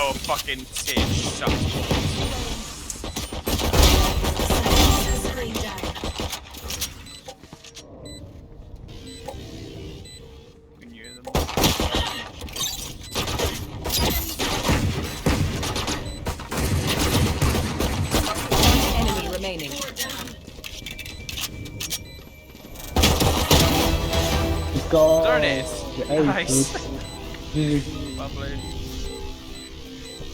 Oh, fucking tear shut. We knew them. Enemy remaining. Go. Darn it. Yeah, Nice. dude. Lovely.